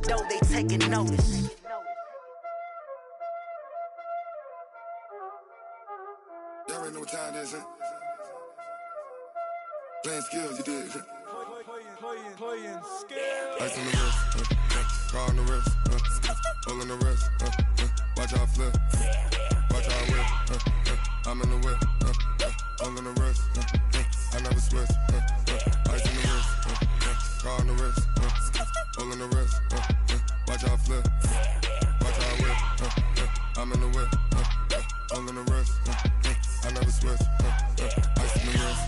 door, they taking notice. Y'all already know what time it is, huh? Playing skills, you did. Playing skills. Ice on the wrist, car on the wrist, all on the wrist, watch out flip, watch out whip, I'm in the whip, all on the wrist, I never switch, ice on the wrist, car on the wrist, all on the wrist, watch out flip, watch out whip, I'm in the whip, all on the wrist, I never switch, ice on the wrist,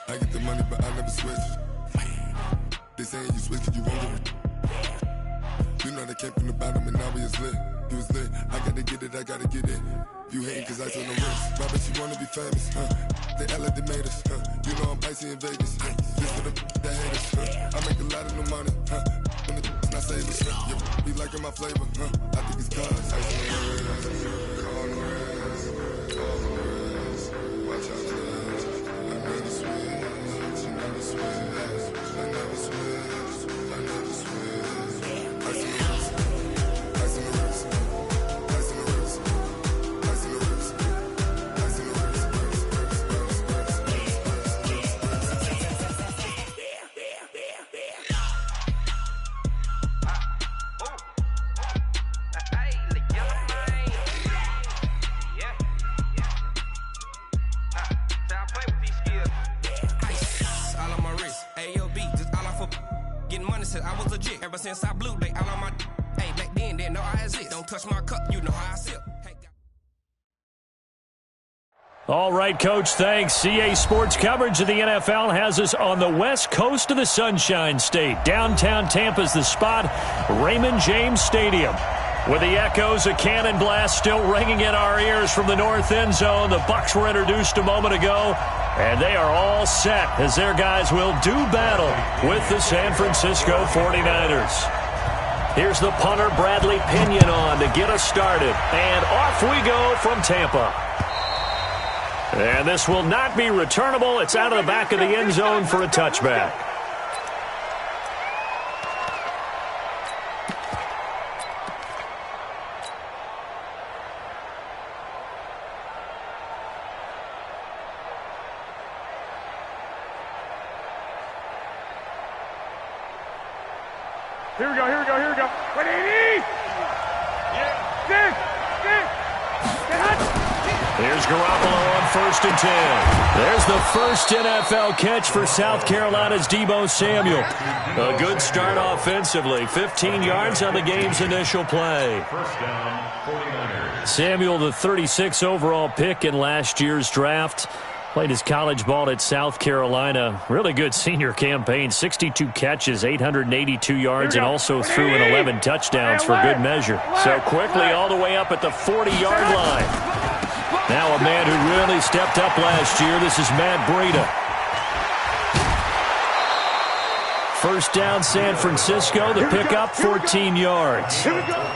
I get the money but I never switch. They saying you switch cause you won't get it. You know they came from the bottom and now we is lit. You was lit, I gotta get it, I gotta get it. You hating cause ice on the wrist. Robert, you wanna be famous, They act like they made us, You know I'm icy in Vegas, Just for the that hate us, I make a lot of new money, When the not save us, Be liking my flavor, I think it's cause ice on the wrist, car on the wrist, all on the wrist, watch out for this. I never switch, you never switch. I never switch, I never switch. Ice in the wrist, ice in the wrist, ice in the wrist, ice in the wrist, ice in the wrist, I was legit ever since I blew. They all on my hey back then didn't know I exist. Don't touch my cup, you know how I sip. All right, Coach, thanks. CA Sports coverage of the NFL has us on the west coast of the Sunshine State. Downtown Tampa's the spot, Raymond James Stadium. With the echoes of cannon blast still ringing in our ears from the north end zone, the Bucs were introduced a moment ago, and they are all set as their guys will do battle with the San Francisco 49ers. Here's the punter, Bradley Pinion, on to get us started. And off we go from Tampa. And this will not be returnable. It's out of the back of the end zone for a touchback. Here we go. Ready, Here's Garoppolo on 1st and 10. There's the first NFL catch for South Carolina's Deebo Samuel. A good start offensively. 15 yards on the game's initial play. First down, 49ers. Samuel, the 36 overall pick in last year's draft. Played his college ball at South Carolina. Really good senior campaign. 62 catches, 882 yards, and also threw in 11 touchdowns for good measure. So quickly all the way up at the 40-yard line. Now a man who really stepped up last year. This is Matt Breida. First down, San Francisco. The pickup, 14 yards.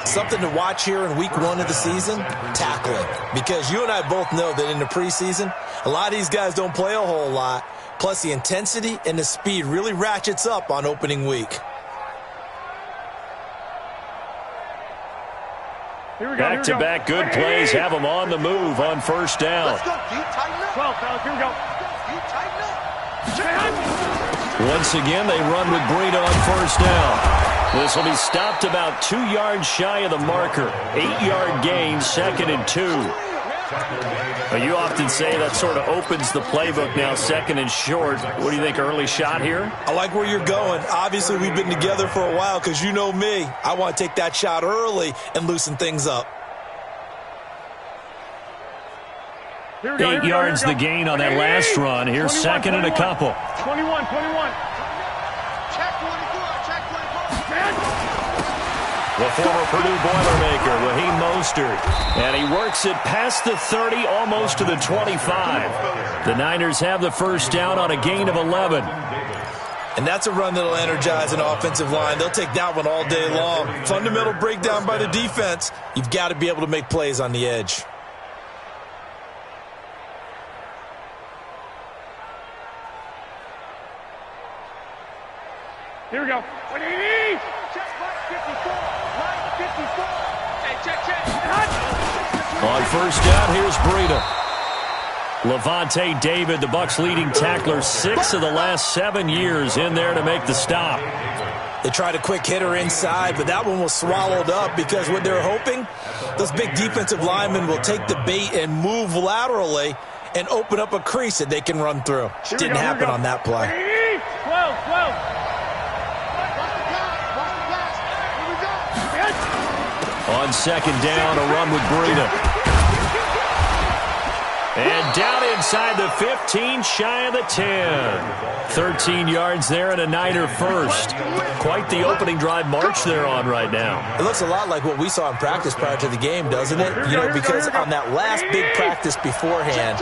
Something to watch here in week 1 of the season, tackling. Because you and I both know that in the preseason, a lot of these guys don't play a whole lot. Plus, the intensity and the speed really ratchets up on opening week. Back-to-back good plays have them on the move on first down. Let's go. Deep, tighten up. 12, fellas. Here we go. Deep, tighten up. Once again, they run with Breida on first down. This will be stopped about 2 yards shy of the marker. 8-yard gain, 2nd and 2. You often say that sort of opens the playbook now, 2nd and short. What do you think, early shot here? I like where you're going. Obviously, we've been together for a while because you know me. I want to take that shot early and loosen things up. 8 yards the gain on that last run. Here's 2nd and a couple. 21. Check 24. The former Purdue Boilermaker, Raheem Mostert. And he works it past the 30, almost to the 25. The Niners have the first down on a gain of 11. And that's a run that'll energize an offensive line. They'll take that one all day long. Fundamental breakdown by the defense. You've got to be able to make plays on the edge. Here we go. 180. Check 50. On first down, here's Breida. Lavonte David, the Bucs' leading tackler, 6 of the last 7 years in there to make the stop. They tried a quick hitter inside, but that one was swallowed up because what they're hoping, those big defensive linemen will take the bait and move laterally and open up a crease that they can run through. Didn't happen on that play. 12. On second down, a run with Breida. And down inside the 15, shy of the 10. 13 yards there and a Niner first. Quite the opening drive march they're on right now. It looks a lot like what we saw in practice prior to the game, doesn't it? You know, because on that last big practice beforehand,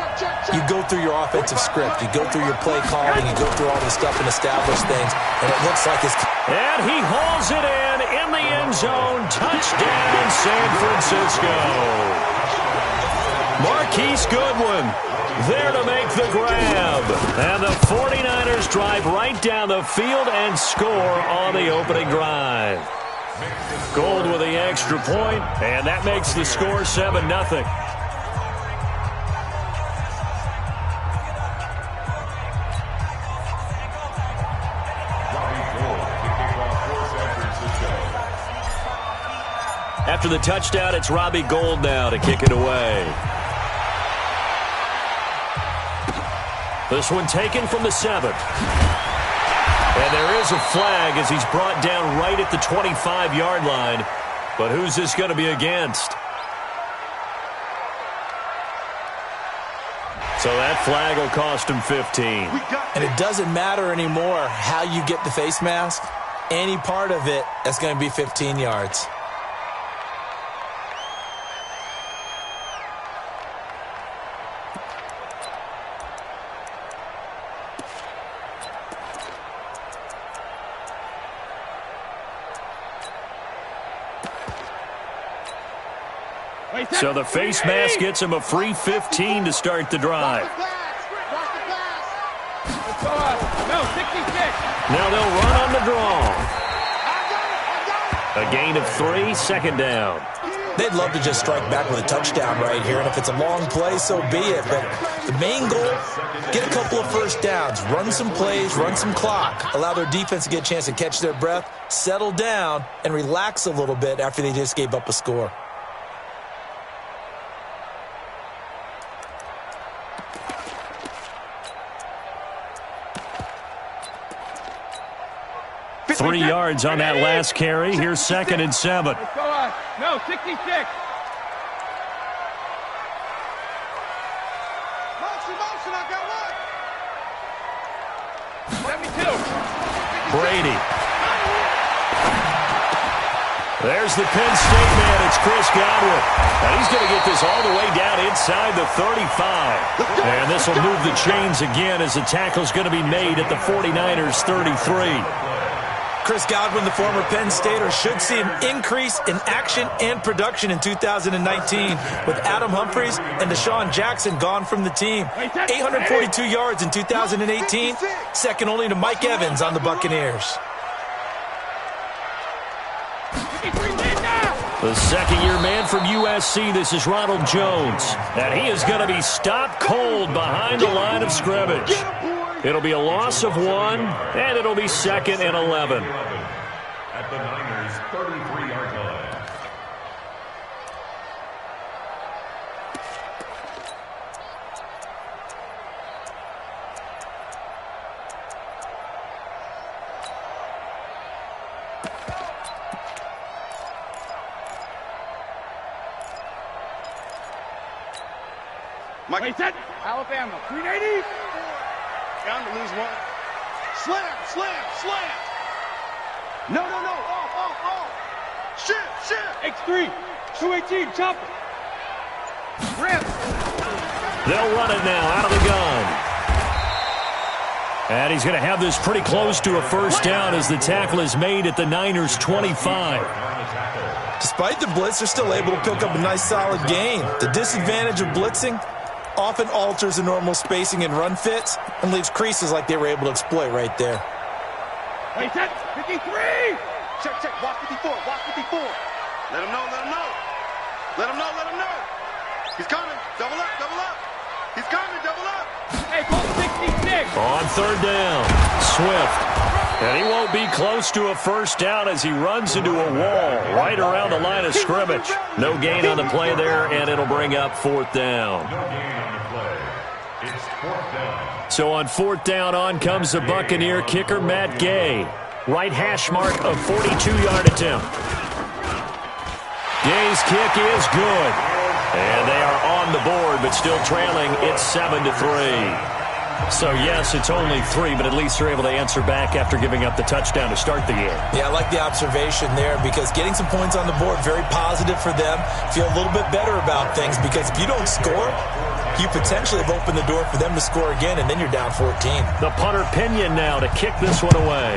you go through your offensive script. You go through your play calling. You go through all this stuff and establish things. And it looks like it's... And he hauls it in the end zone. Touchdown, San Francisco. Marquise Goodwin there to make the grab. And the 49ers drive right down the field and score on the opening drive. Gold with the extra point, and that makes the score 7-0. After the touchdown, it's Robbie Gould now to kick it away. This one taken from the 7. And there is a flag as he's brought down right at the 25-yard line. But who's this going to be against? So that flag will cost him 15. And it doesn't matter anymore how you get the face mask. Any part of it is going to be 15 yards. So the face mask gets him a free 15 to start the drive. Now they'll run on the draw. A gain of 3, second down. They'd love to just strike back with a touchdown right here, and if it's a long play, so be it. But the main goal, get a couple of first downs, run some plays, run some clock, allow their defense to get a chance to catch their breath, settle down, and relax a little bit after they just gave up a score. Three yards on that last carry. Here's 2nd and 7. No, 66. Motion, I got one. 72. Brady. There's the Penn State man. It's Chris Godwin. And he's going to get this all the way down inside the 35. And this will move the chains again as the tackle's going to be made at the 49ers' 33. Chris Godwin, the former Penn Stater, should see an increase in action and production in 2019 with Adam Humphries and Deshaun Jackson gone from the team. 842 yards in 2018, second only to Mike Evans on the Buccaneers. The second-year man from USC, this is Ronald Jones. And he is going to be stopped cold behind the line of scrimmage. It'll be a loss of 1, and it'll be 2nd and 11. At the Niners' 33-yard line. Mike, set. Alabama, 380. Down to lose 1. Slam. No. Off. Shift. X3, 218, chopper. Rip. They'll run it now out of the gun. And he's going to have this pretty close to a first down as the tackle is made at the Niners' 25. Despite the blitz, they're still able to pick up a nice solid gain. The disadvantage of blitzing often alters the normal spacing and run fits and leaves creases like they were able to exploit right there. Wait, set. 53. Check. Watch 54. Let him know. He's coming. Double up, double up. He's coming, double up. Hey, Colt 66. On third down, Swift. And he won't be close to a first down as he runs into a wall right around the line of scrimmage. No gain on the play there, and it'll bring up fourth down. No gain on the play. It's fourth down. So on fourth down, on comes the Buccaneer kicker, Matt Gay. Right hash mark of 42-yard attempt. Gay's kick is good. And they are on the board, but still trailing. It's 7-3. So, yes, it's only 3, but at least they're able to answer back after giving up the touchdown to start the game. Yeah, I like the observation there because getting some points on the board, very positive for them. Feel a little bit better about things because if you don't score, you potentially have opened the door for them to score again, and then you're down 14. The punter Pinion now to kick this one away.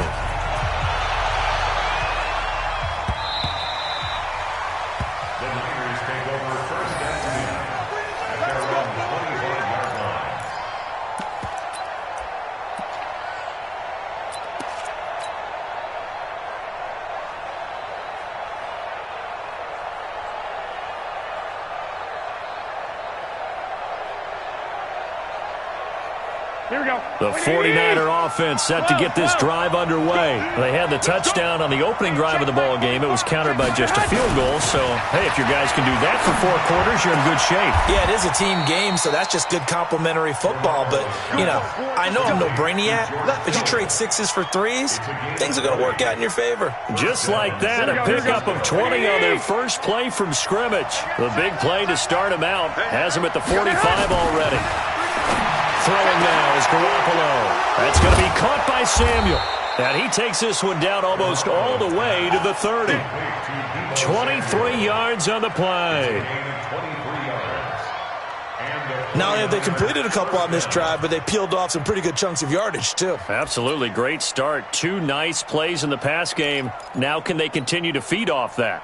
Here we go. The 49er offense set to get this drive underway. They had the touchdown on the opening drive of the ball game. It was countered by just a field goal. So, hey, if your guys can do that for 4 quarters, you're in good shape. Yeah, it is a team game, so that's just good complimentary football. But, you know, I know I'm no brainiac, but you trade 6s for 3s, things are going to work out in your favor. Just like that, a pickup of 20 on their first play from scrimmage. The big play to start them out has them at the 45 already. Throwing now is Garoppolo. That's going to be caught by Samuel. And he takes this one down almost all the way to the 30. 23 yards on the play. Not only have they completed a couple on this drive, but they peeled off some pretty good chunks of yardage, too. Absolutely. Great start. 2 nice plays in the pass game. Now can they continue to feed off that?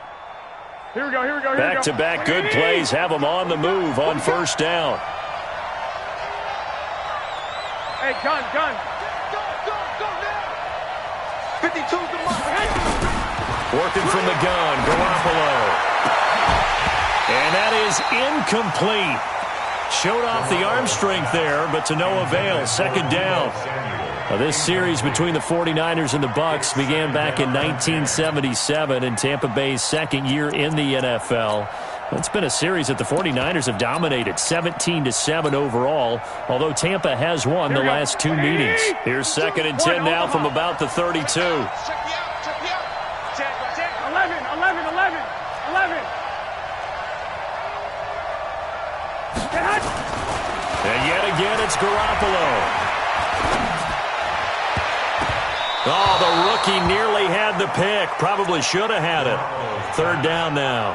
Here we go, here we go, here we go. Back-to-back good plays have them on the move on first down. Hey, gun. Go now. 52's the mark. Working from the gun, Garoppolo. And that is incomplete. Showed off the arm strength there, but to no avail. Second down. Now, this series between the 49ers and the Bucs began back in 1977 in Tampa Bay's second year in the NFL. It's been a series that the 49ers have dominated, 17-7 overall, although Tampa has won the last 2 meetings. Here's 2nd and 10 now from about the 32. Check me out. 11. And yet again, it's Garoppolo. Oh, the rookie nearly had the pick. Probably should have had it. 3rd down now.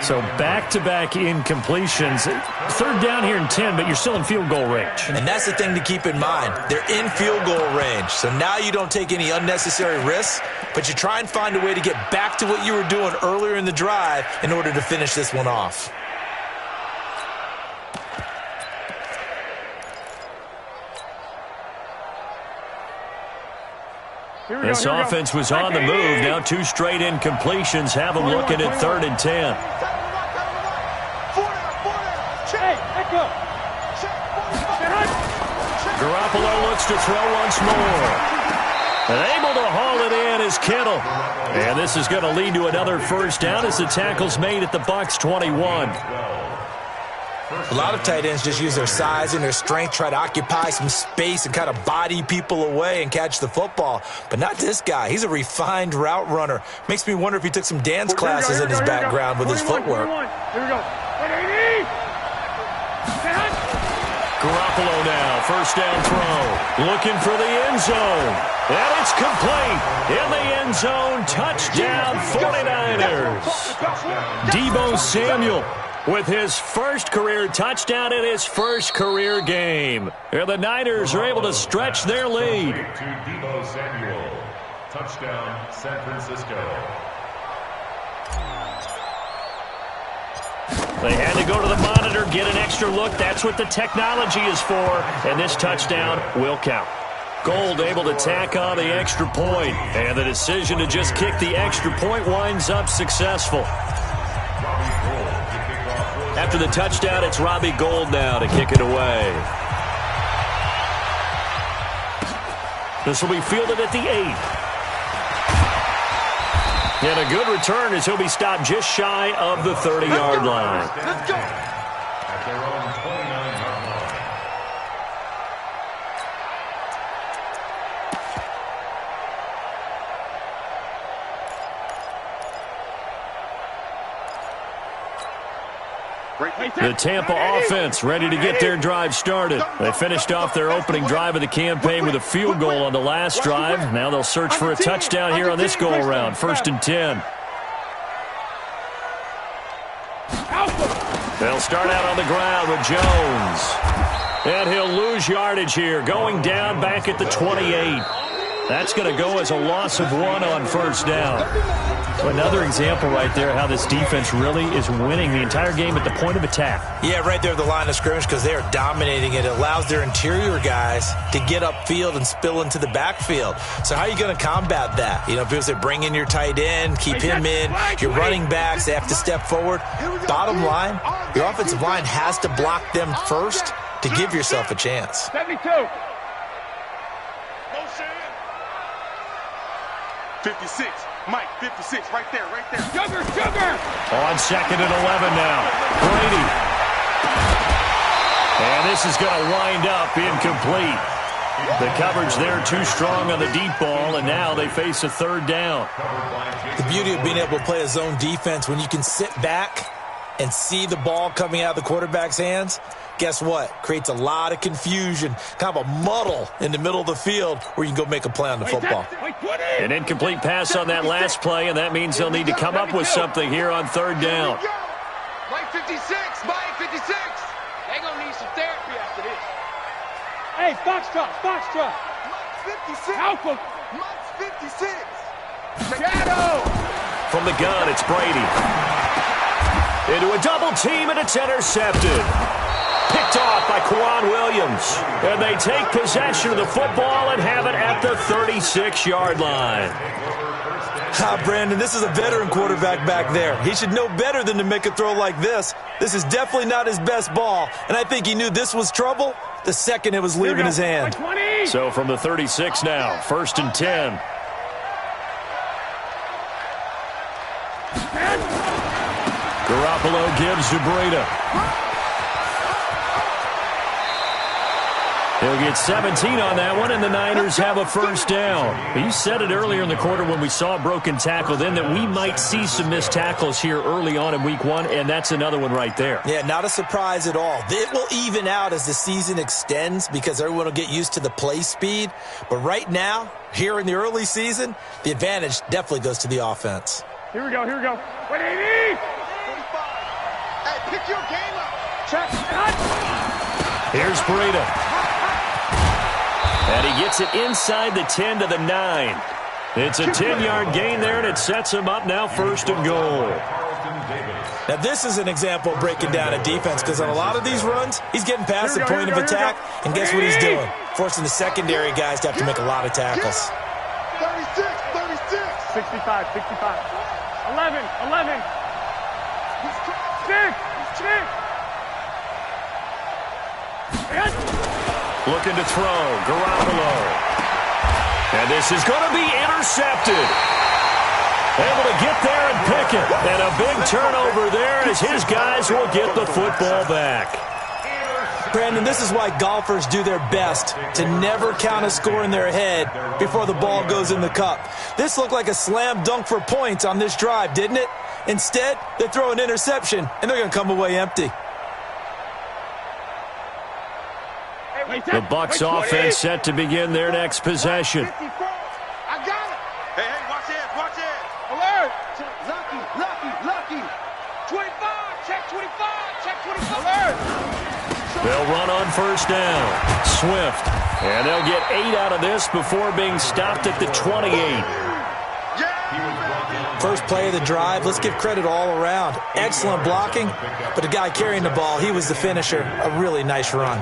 So back-to-back incompletions. 3rd down here and 10, but you're still in field goal range. And that's the thing to keep in mind. They're in field goal range. So now you don't take any unnecessary risks, but you try and find a way to get back to what you were doing earlier in the drive in order to finish this one off. This offense was on the move. Now 2 straight incompletions have them looking at 3rd and 10. Garoppolo looks to throw once more. And able to haul it in is Kittle. And this is going to lead to another first down as the tackle's made at the Bucs 21. A lot of tight ends just use their size and their strength, try to occupy some space and kind of body people away and catch the football. But not this guy. He's a refined route runner. Makes me wonder if he took some dance classes in his background with his footwork. Here we go. Garoppolo now, first down throw. Looking for the end zone. And it's complete. In the end zone, touchdown 49ers. Deebo Samuel with his first career touchdown in his first career game. And the Niners are able to stretch their lead. To Deebo Samuel. Touchdown, San Francisco. They had to go to the monitor, get an extra look. That's what the technology is for. And this touchdown will count. Gold able to tack on the extra point. And the decision to just kick the extra point winds up successful. Robbie Gould to kick off After the touchdown, it's Robbie Gould now to kick it away. This will be fielded at the 8. And a good return as he'll be stopped just shy of the 30-yard line. Let's go. At their own 29-yard line. The Tampa offense ready to get their drive started. They finished off their opening drive of the campaign with a field goal on the last drive. Now they'll search for a touchdown here on this go-around. 1st and 10. They'll start out on the ground with Jones. And he'll lose yardage here, going down back at the 28. That's going to go as a loss of 1 on 1st down. So another example right there how this defense really is winning the entire game at the point of attack. Yeah, right there at the line of scrimmage because they are dominating it. It allows their interior guys to get upfield and spill into the backfield. So how are you going to combat that? You know, because they bring in your tight end, keep him in, your running backs, they have to step forward. Bottom line, your offensive line has to block them first to give yourself a chance. 72. 56. Mike, 56, right there, right there. Sugar! On 2nd and 11 now. Brady. And this is going to wind up incomplete. The coverage there too strong on the deep ball, and now they face a 3rd down. The beauty of being able to play a zone defense when you can sit back and see the ball coming out of the quarterback's hands, guess what? Creates a lot of confusion, kind of a muddle in the middle of the field where you can go make a play on the football. An incomplete pass on that last play, and that means they'll need to come up with something here on 3rd down. Mike 56, Mike 56. They're going to need some therapy after this. Hey, Foxtrot! Mike 56. Malcolm! Mike 56. Shadow! From the gun, it's Brady. Into a double team, and it's intercepted. Picked off by Kwan Williams. And they take possession of the football and have it at the 36-yard line. Brandon, this is a veteran quarterback back there. He should know better than to make a throw like this. This is definitely not his best ball, and I think he knew this was trouble the second it was leaving his hand. So from the 36 now, 1st and 10. Garoppolo gives to Breida. He'll get 17 on that one, and the Niners have a 1st down. You said it earlier in the quarter when we saw a broken tackle then that we might see some missed tackles here early on in week 1, and that's another one right there. Yeah, not a surprise at all. It will even out as the season extends because everyone will get used to the play speed. But right now, here in the early season, the advantage definitely goes to the offense. Here we go. 180! Hey, pick your game up. Check. Cut. Here's Breida. And he gets it inside the 10 to the 9. It's a 10-yard gain there, and it sets him up now 1st and goal. Now, this is an example of breaking down a defense because on a lot of these runs, he's getting past the point of attack, and guess what he's doing? Forcing the secondary guys to have to make a lot of tackles. 36. 65. 11. 6. Looking to throw, Garoppolo. And this is going to be intercepted. Able to get there and pick it. And a big turnover there as his guys will get the football back. Brandon, this is why golfers do their best to never count a score in their head before the ball goes in the cup. This looked like a slam dunk for points on this drive, didn't it? Instead, they throw an interception, and they're going to come away empty. The Bucs offense set to begin their next possession. I got it. Hey, watch it. Alert. Lucky. 25. Check 25. Alert. They'll run on 1st down. Swift. And they'll get 8 out of this before being stopped at the 28. First play of the drive, let's give credit all around. Excellent blocking, but the guy carrying the ball, he was the finisher. A really nice run.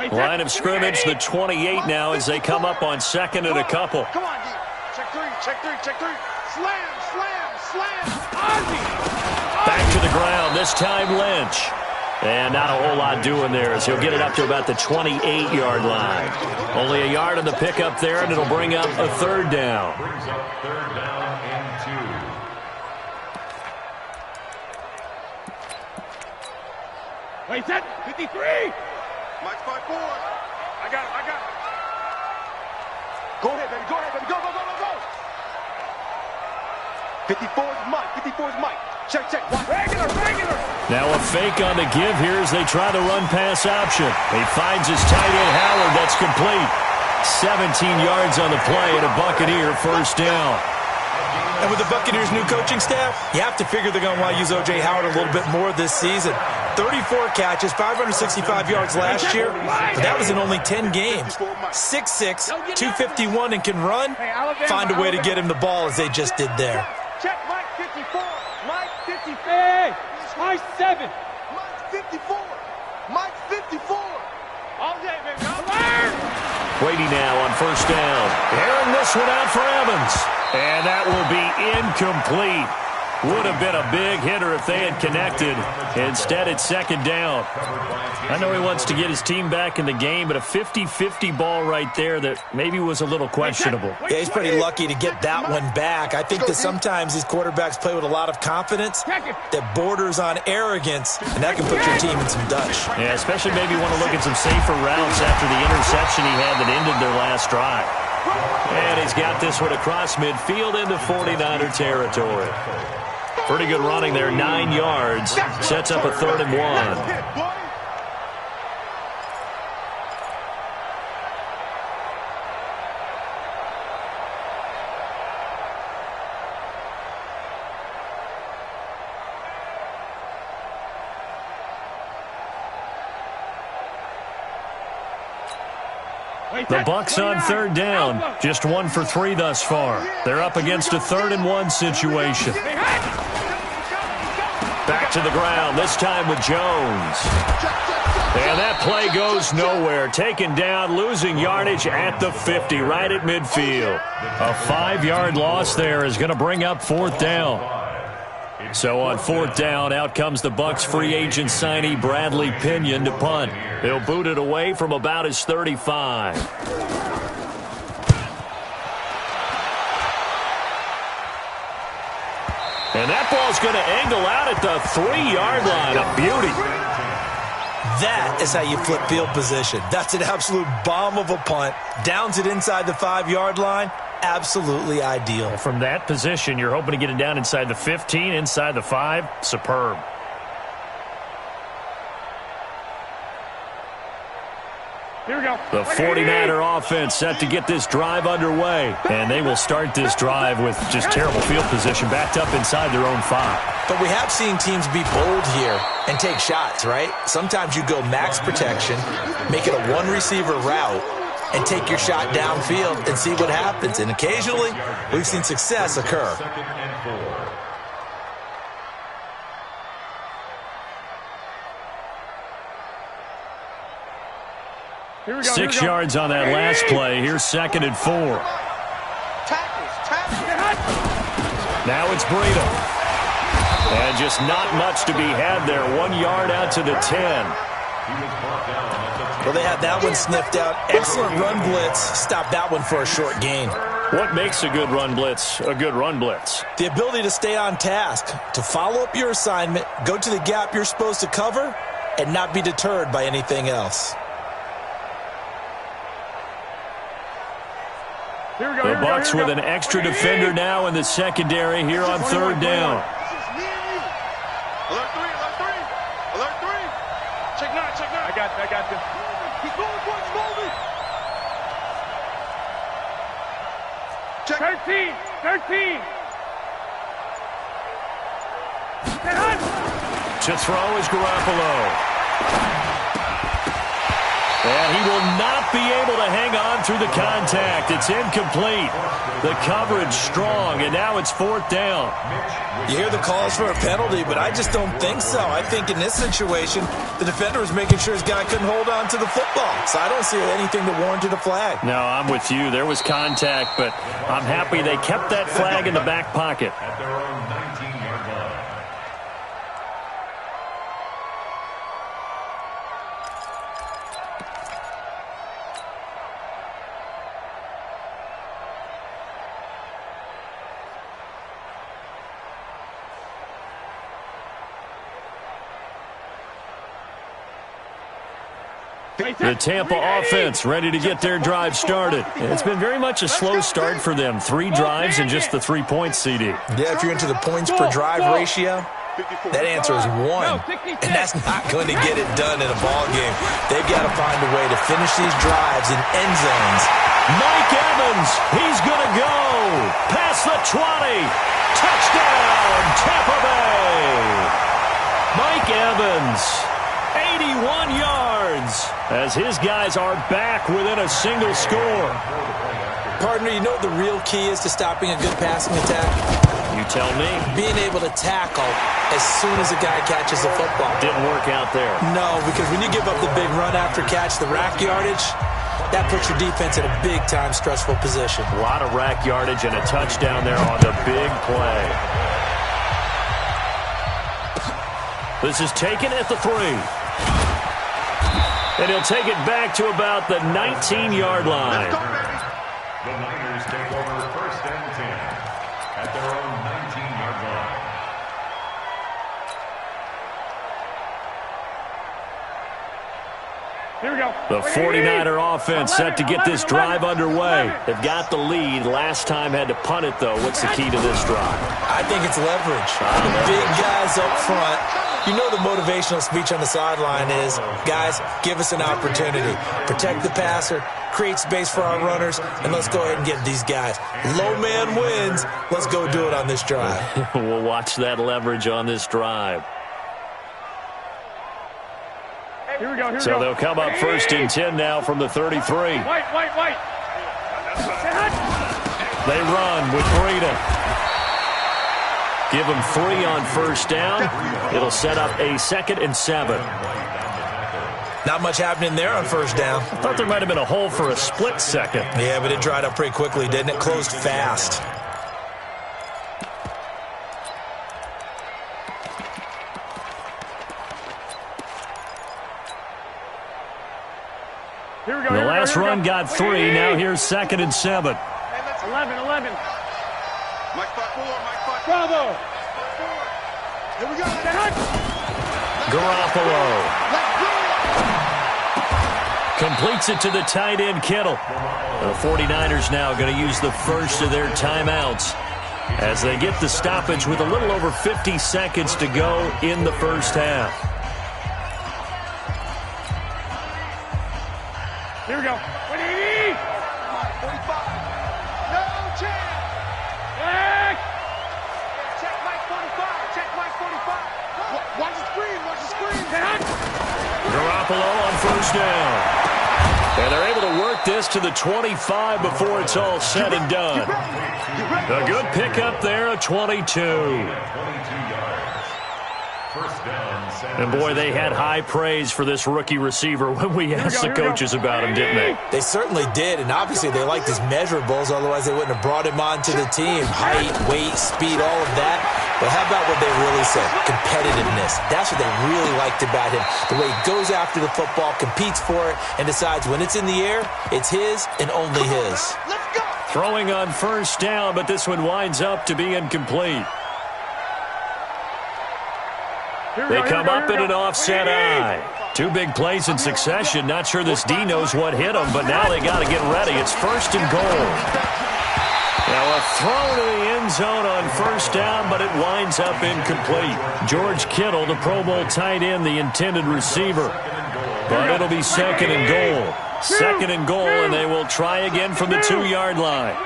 Line of scrimmage, the 28 now as they come up on second and a couple. Come on, D. Check three, check three, check three. Slam, slam, slam. Ozzie. Back to the ground, this time Lynch. And not a whole lot doing there as he'll get it up to about the 28-yard line. Only a yard on the pickup there, and it'll bring up a third down. Brings up third down and 2. Wait, set. 53. Mike's 5-4. I got it, I got it. Go ahead, baby, go, go, go, go, go. 54's Mike, 54's Mike. Check, check. Regular, regular. Now a fake on the give here as they try the run-pass option. He finds his tight end, Howard. That's complete. 17 yards on the play and a Buccaneer first down. And with the Buccaneers' new coaching staff, you have to figure they're going to want to use O.J. Howard a little bit more this season. 34 catches, 565 yards last year, but that was in only 10 games. 6'6", 251, and can run. Find a way to get him the ball as they just did there. Check Mike 54. Mike 50. Hey, Mike 7. Mike 54. Mike 54. All day, baby. Brady now on first down. Airing this one out for Evans. And that will be incomplete. Would have been a big hitter if they had connected. Instead, it's second down. I know he wants to get his team back in the game, but a 50-50 ball right there that maybe was a little questionable. Yeah, he's pretty lucky to get that one back. I think that sometimes these quarterbacks play with a lot of confidence that borders on arrogance, and that can put your team in some Dutch. Yeah, especially maybe want to look at some safer routes after the interception he had that ended their last drive. And he's got this one across midfield into 49er territory. Pretty good running there, 9 yards. Sets up a 3rd and 1. The Bucs on 3rd down. Just 1 for 3 thus far. They're up against a 3rd and 1 situation. Back to the ground, this time with Jones. And that play goes nowhere. Taken down, losing yardage at the 50, right at midfield. A 5-yard loss there is going to bring up 4th down. So on 4th down, out comes the Bucs free agent signee Bradley Pinion to punt. He'll boot it away from about his 35. And that ball's going to angle out at the 3-yard line. A beauty. That is how you flip field position. That's an absolute bomb of a punt. Downs it inside the 5-yard line. Absolutely ideal. From that position, you're hoping to get it down inside the 15, inside the 5. Superb. Here we go. The 49er offense set to get this drive underway. And they will start this drive with just terrible field position, backed up inside their own 5. But we have seen teams be bold here and take shots, right? Sometimes you go max protection, make it a one-receiver route, and take your shot downfield and see what happens. And occasionally, we've seen success occur. 2nd and 4. 6 yards on that last play. Here's 2nd and 4. Now it's Breida. And just not much to be had there. 1 yard out to the 10. Well, they had that one sniffed out. Excellent run blitz. Stop that one for a short gain. What makes a good run blitz a good run blitz? The ability to stay on task, to follow up your assignment, go to the gap you're supposed to cover, and not be deterred by anything else. The Bucs with an extra defender now in the secondary here on 3rd down. Alert 3, alert 3. Alert 3. Check 9, check 9. I got this. He's moving, boys, moving. Check 13, 13. To throw is Garoppolo. And he will not be able to hang on through the contact. It's incomplete. The coverage strong, and now it's 4th down. You hear the calls for a penalty, but I just don't think so. I think in this situation, the defender was making sure his guy couldn't hold on to the football. So I don't see anything that warranted a flag. No, I'm with you. There was contact, but I'm happy they kept that flag in the back pocket. At their own 19-yard line. The Tampa offense ready to get their drive started. It's been very much a slow start for them. 3 drives and just the 3 points, CD. Yeah, if you're into the points per drive ratio, that answer is 1. And that's not going to get it done in a ball game. They've got to find a way to finish these drives in end zones. Mike Evans, he's going to go. Past the 20. Touchdown, Tampa Bay. Mike Evans, 81 yards, as his guys are back within a single score. Partner, you know what the real key is to stopping a good passing attack? You tell me. Being able to tackle as soon as a guy catches the football. Didn't work out there. No, because when you give up the big run after catch, the rack yardage, that puts your defense in a big-time stressful position. A lot of rack yardage and a touchdown there on the big play. This is taken at the 3. And he'll take it back to about the 19-yard line. The Niners take over 1st and 10 at their own 19-yard line. Here we go. The 49er offense set to get this drive underway. They've got the lead. Last time had to punt it, though. What's the key to this drive? I think it's leverage. The big guys up front. You know the motivational speech on the sideline is, guys, give us an opportunity. Protect the passer, create space for our runners, and let's go ahead and get these guys. Low man wins. Let's go do it on this drive. We'll watch that leverage on this drive. Here we go. So they'll come up 1st and 10 now from the 33. White. They run with Breida. Give them 3 on 1st down. It'll set up a 2nd and 7. Not much happening there on 1st down. I thought there might have been a hole for a split second. Yeah, but it dried up pretty quickly, didn't it? Closed fast. Here we go. The last run got 3. Now here's 2nd and 7. 11. Mike 5-4. Bravo. Here we go. Garoppolo completes it to the tight end, Kittle. The 49ers now going to use the first of their timeouts as they get the stoppage with a little over 50 seconds to go in the first half. Here we go. 180. 45. No chance. Back. Check Mike 45. Check Mike 45. Watch the screen. Watch the screen. Garoppolo on 1st down. And they're able to work this to the 25 before it's all said and done. A good pickup there, a 22. And, boy, they had high praise for this rookie receiver when we asked the coaches about him, didn't they? They certainly did, and obviously they liked his measurables, otherwise they wouldn't have brought him onto the team. Height, weight, speed, all of that. But how about what they really said? Competitiveness. That's what they really liked about him. The way he goes after the football, competes for it, and decides when it's in the air, it's his and only his. Let's go. Throwing on 1st down, but this one winds up to be incomplete. They come up in an offset eye. 2 big plays in succession. Not sure this D knows what hit them, but now they got to get ready. It's 1st and goal. Now a throw to the end zone on 1st down, but it winds up incomplete. George Kittle, the Pro Bowl tight end, the intended receiver. But it'll be 2nd and goal. 2nd and goal, and they will try again from the 2-yard line.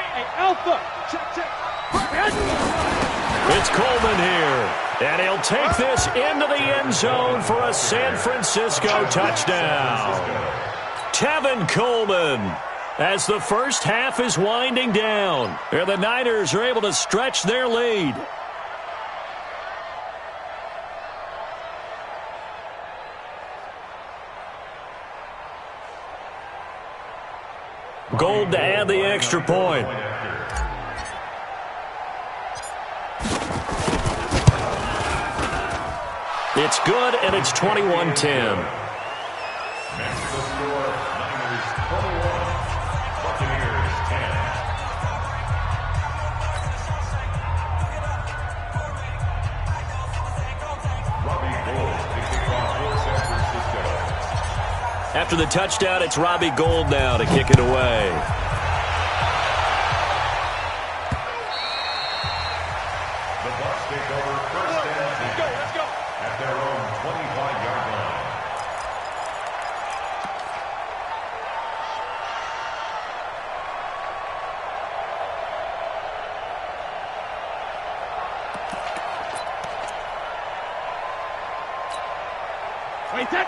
It's Coleman here. And he'll take this into the end zone for a San Francisco touchdown. Tevin Coleman. As the first half is winding down, and the Niners are able to stretch their lead. Gold to add the extra point. It's good, and it's 21-10. After the touchdown, it's Robbie Gould now to kick it away. The Bucs take over first and 10 at their own 25-yard line.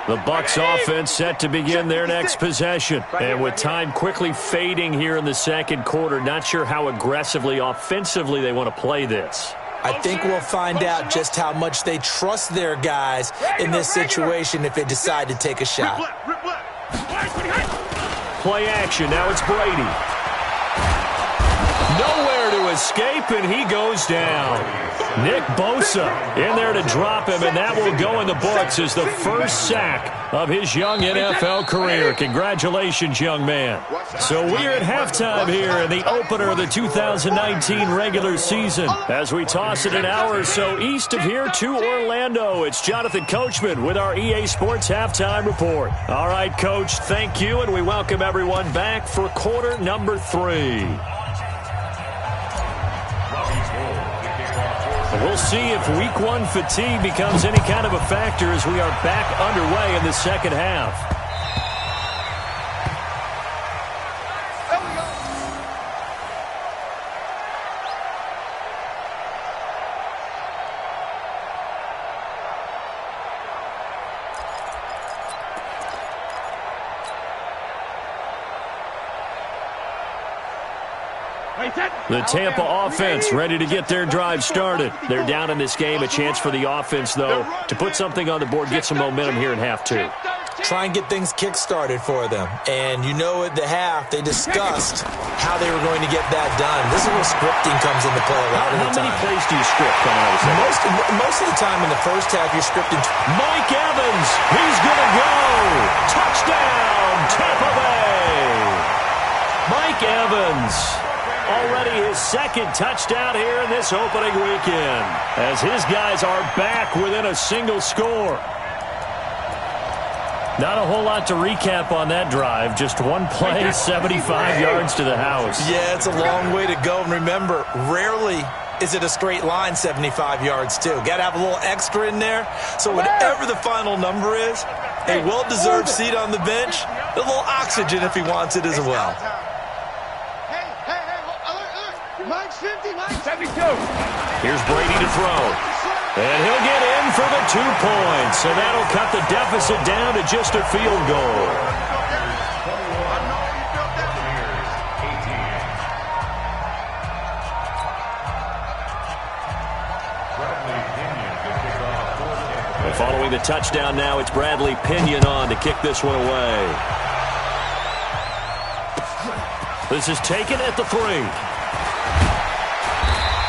The Bucs offense set to begin their next possession. And with time quickly fading here in the second quarter, not sure how aggressively, offensively they want to play this. I think we'll find out just how much they trust their guys in this situation if they decide to take a shot. Play action. Now it's Brady. Nowhere to escape, and he goes down. Nick Bosa in there to drop him, and that will go in the books as the first sack of his young NFL career. Congratulations, young man. So we're at halftime here in the opener of the 2019 regular season. As we toss it an hour or so east of here to Orlando, it's Jonathan Coachman with our EA Sports Halftime Report. All right, Coach, thank you, and we welcome everyone back for quarter number 3. We'll see if week 1 fatigue becomes any kind of a factor as we are back underway in the second half. The Tampa offense ready to get their drive started. They're down in this game. A chance for the offense, though, to put something on the board, get some momentum here in half 2. Try and get things kick-started for them. And you know at the half, they discussed how they were going to get that done. This is where scripting comes into play a lot of the time. How many plays do you script coming out of the most of the time in the first half, you're scripting. Mike Evans, he's going to go. Touchdown, Tampa Bay. Mike Evans. Already his second touchdown here in this opening weekend, as his guys are back within a single score. Not a whole lot to recap on that drive. Just one play, 75 yards to the house. Yeah, it's a long way to go. And remember, rarely is it a straight line 75 yards, too. Got to have a little extra in there. So whatever the final number is, a well-deserved seat on the bench, a little oxygen if he wants it as well. Mike's 50, Mike's 72. Here's Brady to throw. And he'll get in for the 2 points. And that'll cut the deficit down to just a field goal. And following the touchdown now, it's Bradley Pinion on to kick this one away. This is taken at the 3.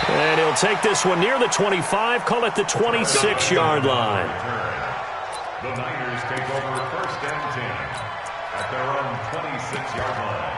And he'll take this one near the 25, call it the 26-yard line. The Niners take over first and 10 at their own 26-yard line.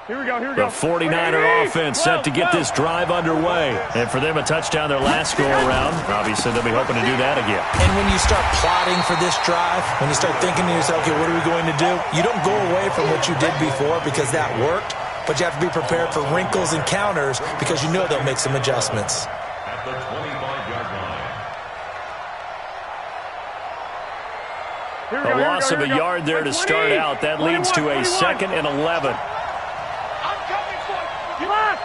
Here we go. The 49er offense set to get this drive underway. And for them, a touchdown their last go-around. Obviously, they'll be hoping to do that again. And when you start plotting for this drive, when you start thinking to yourself, okay, what are we going to do? You don't go away from what you did before because that worked, but you have to be prepared for wrinkles and counters because you know they'll make some adjustments. At the 25-yard line. A loss of a yard there to start out. That leads to a 2nd and 11. Come on!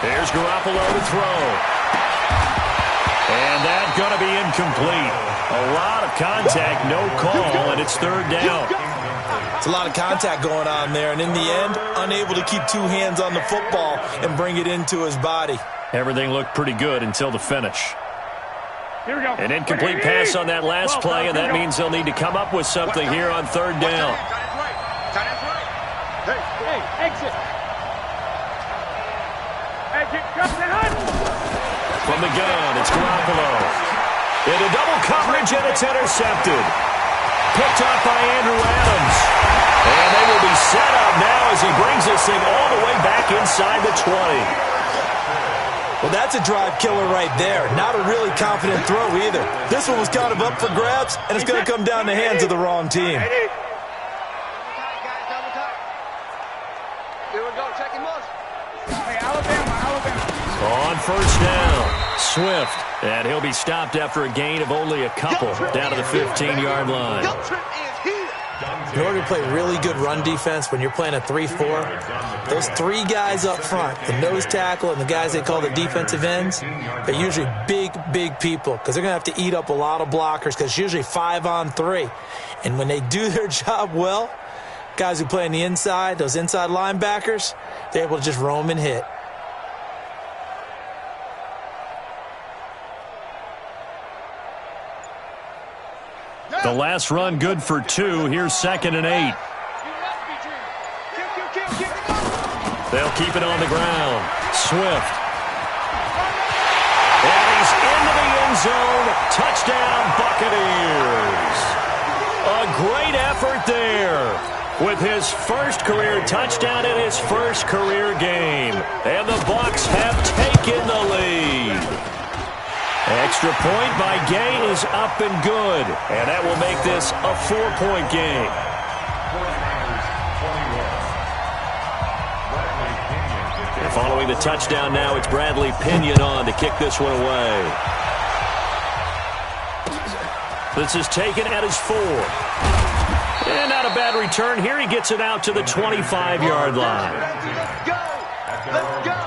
Here's Garoppolo to throw. And that's going to be incomplete. A lot of contact, no call, and it's third down. It's a lot of contact going on there, and in the end, unable to keep two hands on the football and bring it into his body. Everything looked pretty good until the finish. Here we go. An incomplete pass on that last play, and that means they'll need to come up with something here on third down. Hey, exit. Exit. From the gun, it's Garoppolo. Into double coverage, and it's intercepted. Picked up by Andrew Adams. And they will be set up now as he brings this thing all the way back inside the 20. Well, that's a drive killer right there. Not a really confident throw either. This one was kind of up for grabs, and it's going to come down the hands of the wrong team. Here we go, checking most. Hey, Alabama. On first down, Swift. And he'll be stopped after a gain of only a couple down to the 15-yard line. In order to play really good run defense when you're playing a 3-4, those three guys up front, the nose tackle and the guys they call the defensive ends, they're usually big people because they're going to have to eat up a lot of blockers because it's usually 5-on-3. And when they do their job well, guys who play on the inside, those inside linebackers, they're able to just roam and hit. The last run good for 2. Here's 2nd and 8. They'll keep it on the ground. Swift. And he's into the end zone. Touchdown, Buccaneers. A great effort there with his first career touchdown in his first career game. And the Bucs have taken the lead. Extra point by Gay is up and good. And that will make this a 4-point game. And following the touchdown now, it's Bradley Pinion on to kick this one away. This is taken at his 4. And not a bad return here. He gets it out to the 25-yard line. Let's go! Let's go!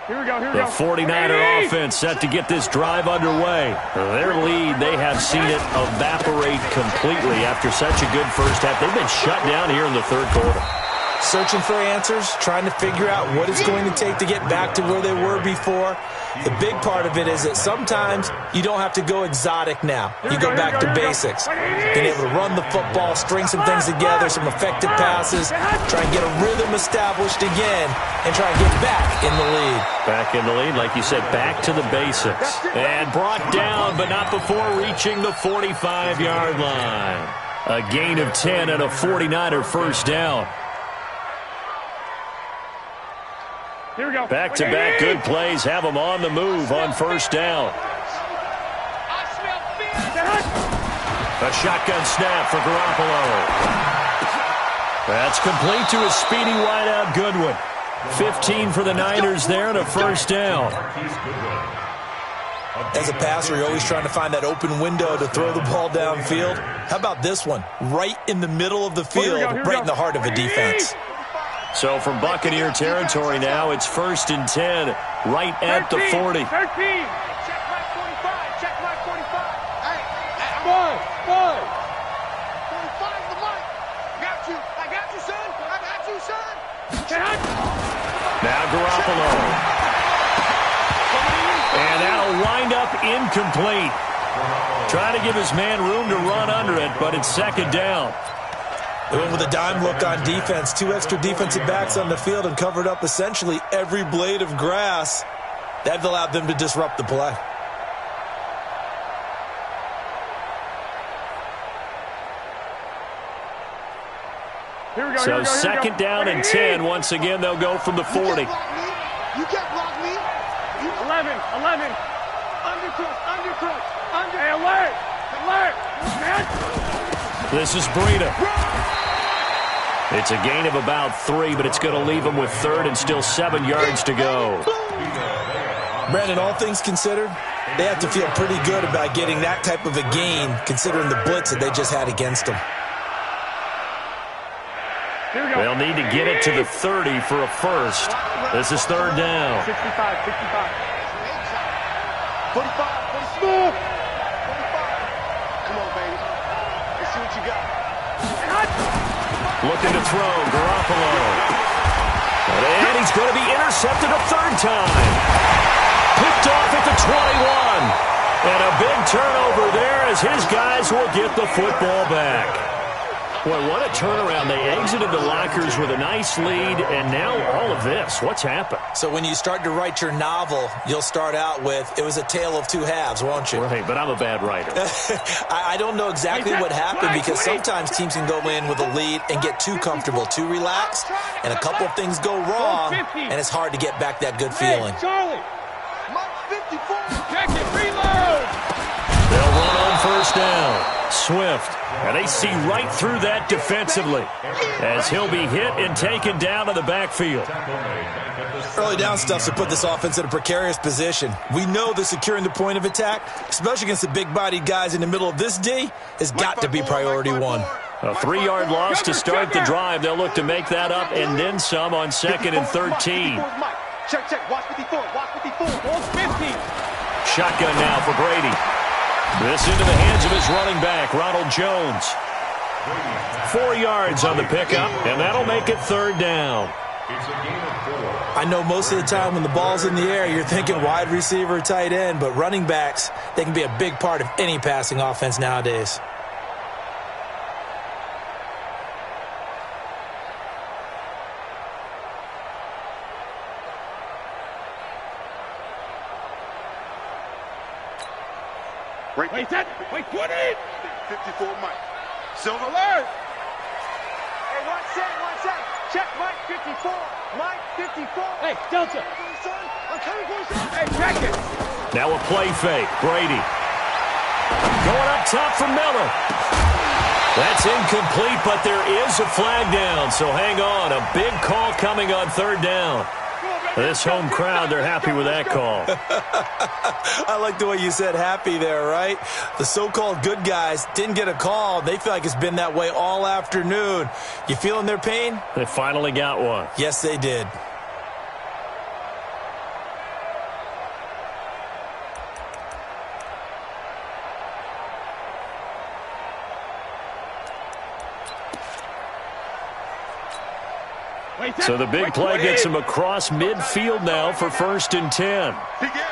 Here we go, here we The go. 49er offense set to get this drive underway. Their lead, they have seen it evaporate completely after such a good first half. They've been shut down here in the third quarter. Searching for answers, trying to figure out what it's going to take to get back to where they were before. The big part of it is that sometimes you don't have to go exotic now. You go back to basics. Being able to run the football, string some things together, some effective passes, try and get a rhythm established again, and try and get back in the lead. Back in the lead, like you said, back to the basics. And brought down, but not before reaching the 45-yard line. A gain of 10 and a 49er first down. Here we go. Back-to-back good plays have them on the move on first down. A shotgun snap for Garoppolo. That's complete to his speedy wideout Goodwin. 15 for the Niners there and a first down. As a passer, you're always trying to find that open window to throw the ball downfield. How about this one? Right in the middle of the field, right in the heart of a defense. So from Buccaneer territory now, it's 1st and 10, right at the 40. 13. Check my 45. Check my 45. Hey, Five. 45 the mic. Got you. I got you, son. I got you, son. Now Garoppolo. And that'll wind up incomplete. Trying to give his man room to run under it, but it's 2nd down. They went with a dime look on defense. 2 extra defensive backs on the field and covered up essentially every blade of grass. That allowed them to disrupt the play. Here we go. So 2nd down and 10. Once again, they'll go from the 40. You can't block me. 11. Undercooked. Hey, alert. Man. This is Breida. It's a gain of about 3, but it's going to leave them with 3rd and still 7 yards to go. Brandon, all things considered, They have to feel pretty good about getting that type of a gain, considering the blitz that they just had against them. They'll need to get it to the 30 for a first. This is third down. 65, 65. 45, 45. Come on, baby. Let's see what you got. Looking to throw, Garoppolo. And he's going to be intercepted a third time. Picked off at the 21. And a big turnover there as his guys will get the football back. Boy, what a turnaround. They exited the lockers with a nice lead, and now all of this. What's happened? So when you start to write your novel, you'll start out with, it was a tale of two halves, won't you? Right, but I'm a bad writer. I don't know exactly what happened because sometimes teams can go in with a lead and get too comfortable, too relaxed, and a couple of things go wrong, and it's hard to get back that good feeling. Charlie. Mike 54. Check it, reload. They'll run on first down. Swift. And they see right through that defensively as he'll be hit and taken down in the backfield. Early down stuff to put this offense in a precarious position. We know that securing the point of attack, especially against the big-bodied guys in the middle of this D, has got to be priority one. A 3-yard loss to start the drive. They'll look to make that up and then some on 2nd and 13. Check, check. Watch 54. Watch 54. Ball's 50. Shotgun now for Brady. This into the hands of his running back, Ronald Jones. 4 yards on the pickup, and that'll make it third down. I know most of the time when the ball's in the air, you're thinking wide receiver, tight end, but running backs, they can be a big part of any passing offense nowadays. Wait, set. Wait, 20. 54, Mike. Silver alert. Hey, one set. Check Mike 54. Mike 54. Hey, Delta. I'm coming for you, son. Hey, check it. Now a play fake. Brady. Going up top for Miller. That's incomplete, but there is a flag down, so hang on. A big call coming on third down. This home crowd, they're happy with that call. I like the way you said happy there, right? The so-called good guys didn't get a call. They feel like it's been that way all afternoon. You feeling their pain? They finally got one. Yes, they did. So the big play gets him across midfield now for 1st and 10. Big Ed.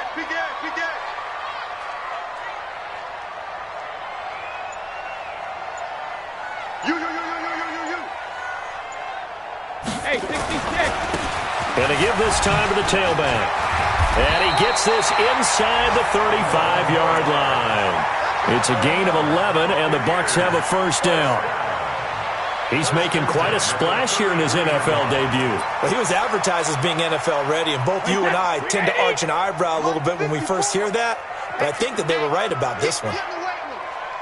You. Hey, 66. And they give this time to the tailback. And he gets this inside the 35-yard line. It's a gain of 11, and the Bucs have a first down. He's making quite a splash here in his NFL debut. Well, he was advertised as being NFL ready, and both you and I tend to arch an eyebrow a little bit when we first hear that, but I think that they were right about this one.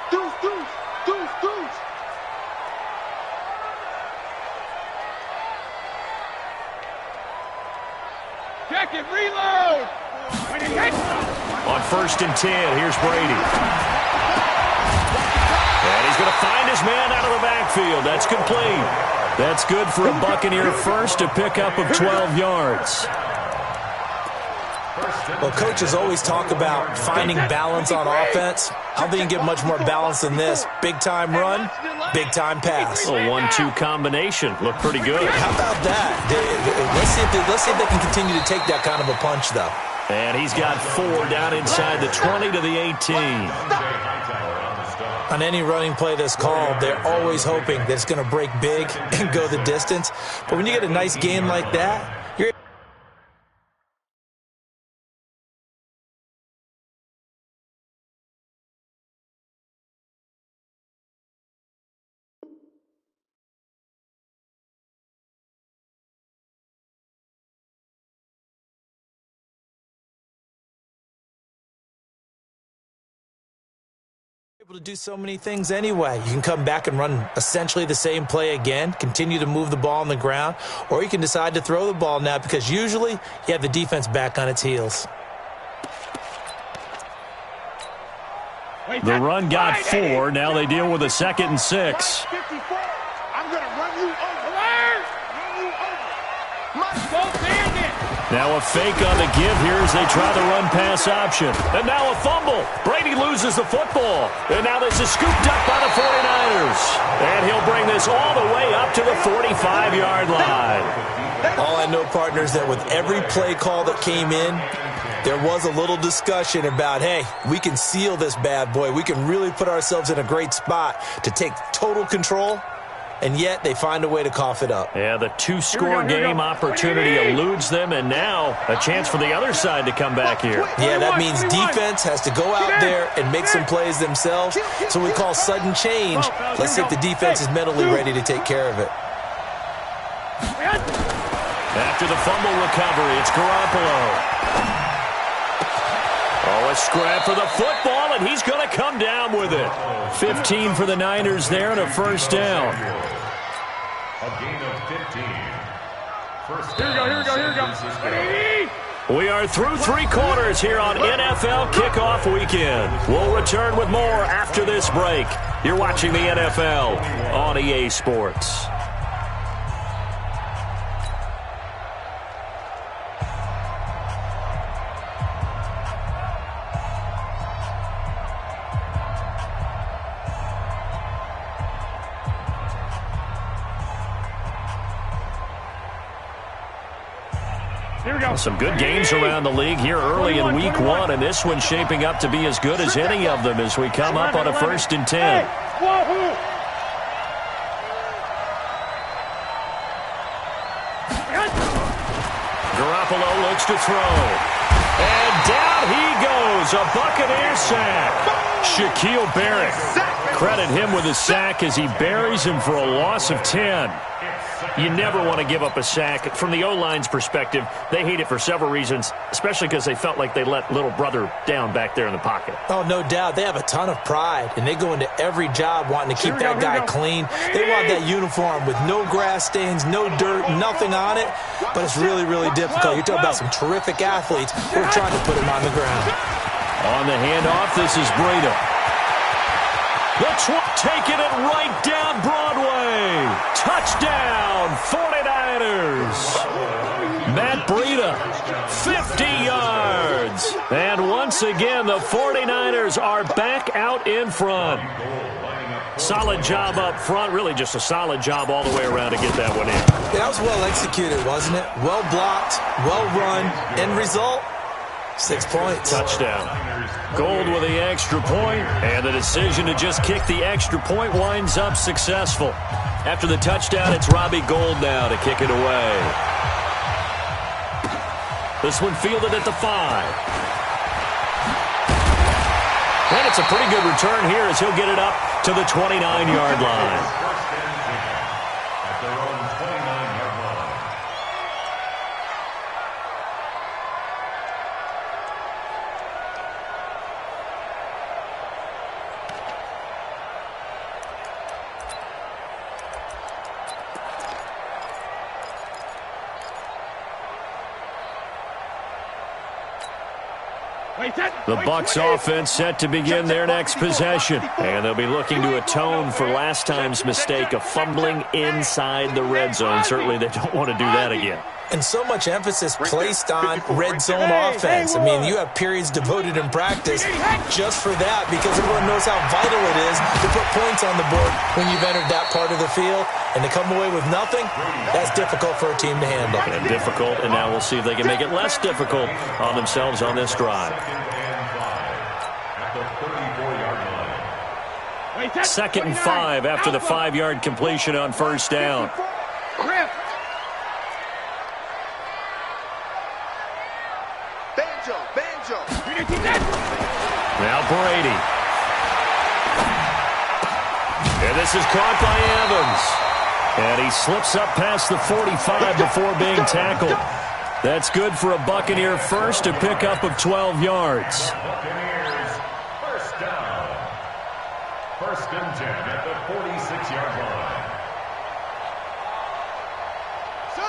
Deuce. Check it, reload. On 1st and 10, here's Brady. And he's going to find his man out of the backfield. That's complete. That's good for a Buccaneer first to pick up of 12 yards. Well, coaches always talk about finding balance on offense. I don't think you can get much more balance than this. Big-time run, big-time pass. A 1-2 combination. Looked pretty good. How about that? Let's see if they can continue to take that kind of a punch, though. And he's got 4 down inside the 20 to the 18. On any running play that's called, they're always hoping that it's going to break big and go the distance. But when you get a nice gain like that, you're able to do so many things anyway. You can come back and run essentially the same play again, continue to move the ball on the ground, or you can decide to throw the ball now because usually you have the defense back on its heels. The run got 4. Now they deal with a 2nd and 6. 54. I'm going to run you over. Run you over. Now a fake on the give here as they try the run-pass option. And now a fumble. Brady loses the football. And now this is scooped up by the 49ers. And he'll bring this all the way up to the 45-yard line. All I know, partners, that with every play call that came in, there was a little discussion about, hey, we can seal this bad boy. We can really put ourselves in a great spot to take total control. And yet they find a way to cough it up. Yeah, the 2-score game opportunity eludes them, and now a chance for the other side to come back here. Yeah, that means defense has to go out there and make some plays themselves. So we call sudden change. Let's see if the defense is mentally ready to take care of it. After the fumble recovery, it's Garoppolo. Oh, a scrap for the football, and he's going to come down with it. 15 for the Niners there and a first down. A gain of 15. First Here we go. We are through 3 quarters here on NFL Kickoff Weekend. We'll return with more after this break. You're watching the NFL on EA Sports. Some good games around the league here early in week 1, and this one's shaping up to be as good as any of them as we come up on a 1st and 10. Garoppolo looks to throw. And down he goes, a Buccaneer sack. Shaquille Barrett. Credit him with a sack as he buries him for a loss of 10. You never want to give up a sack. From the O-line's perspective, they hate it for several reasons, especially because they felt like they let little brother down back there in the pocket. Oh, no doubt. They have a ton of pride, and they go into every job wanting to keep that guy clean. They want that uniform with no grass stains, no dirt, nothing on it, but it's really, really difficult. You're talking about some terrific athletes who are trying to put him on the ground. On the handoff, this is Breida. The taking it right down Broadway. Touchdown, 49ers. Matt Breida, 50 yards. And once again, the 49ers are back out in front. Solid job up front. Really just a solid job all the way around to get that one in. Yeah, that was well executed, wasn't it? Well blocked, well run. End result, 6 points. Touchdown. Gold with the extra point, and the decision to just kick the extra point winds up successful. After the touchdown, it's Robbie Gould now to kick it away. This one fielded at the 5. And it's a pretty good return here as he'll get it up to the 29-yard line. The Bucs offense set to begin their next possession. And they'll be looking to atone for last time's mistake of fumbling inside the red zone. Certainly they don't want to do that again. And so much emphasis placed on red zone offense. I mean, you have periods devoted in practice just for that because everyone knows how vital it is to put points on the board when you've entered that part of the field. And to come away with nothing, that's difficult for a team to handle. And difficult, and now we'll see if they can make it less difficult on themselves on this drive. 2nd and 5 after the 5-yard completion on first down. Now Brady. And this is caught by Evans. And he slips up past the 45 before being tackled. That's good for a Buccaneer first, a pickup of 12 yards. Buccaneers, first down. 1st and 10 at the 46-yard line.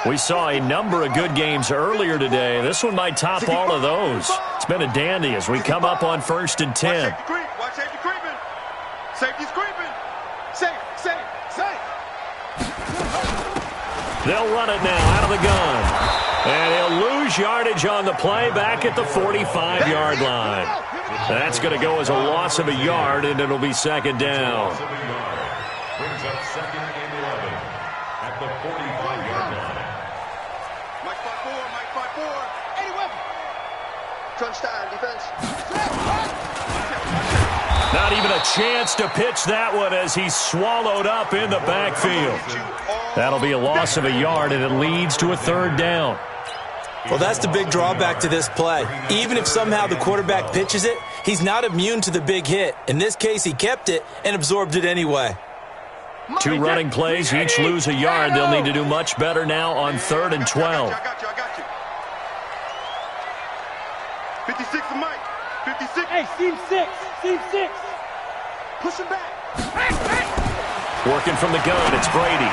We saw a number of good games earlier today. This one might top all of those. It's been a dandy as we come up on 1st and 10. Watch safety creep. Safety's creeping. Safe. They'll run it now out of the gun. And he'll lose yardage on the play back at the 45-yard line. That's going to go as a loss of a yard, and it'll be second down. Brings up second and 11 at the 45-yard line. Mike 5-4. Any weapon. Touchdown, defense. Not even a chance to pitch that one as he's swallowed up in the backfield. That'll be a loss of a yard, and it leads to a third down. Well, that's the big drawback to this play. Even if somehow the quarterback pitches it, he's not immune to the big hit. In this case, he kept it and absorbed it anyway. Two running plays, each lose a yard. They'll need to do much better now on 3rd and 12. I got you. 56 to Mike. 56. Hey, seam 6. Push him back. Working from the gun, it's Brady.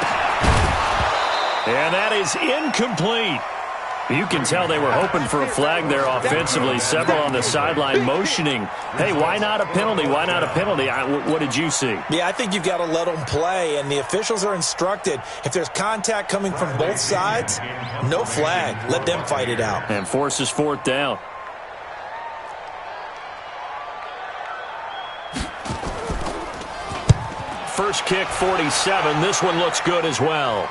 And that is incomplete. You can tell they were hoping for a flag there offensively. Several on the sideline motioning, hey, why not a penalty? Why not a penalty? What did you see? Yeah, I think you've got to let them play, and the officials are instructed, if there's contact coming from both sides, no flag. Let them fight it out. And forces 4th down. First kick, 47. This one looks good as well.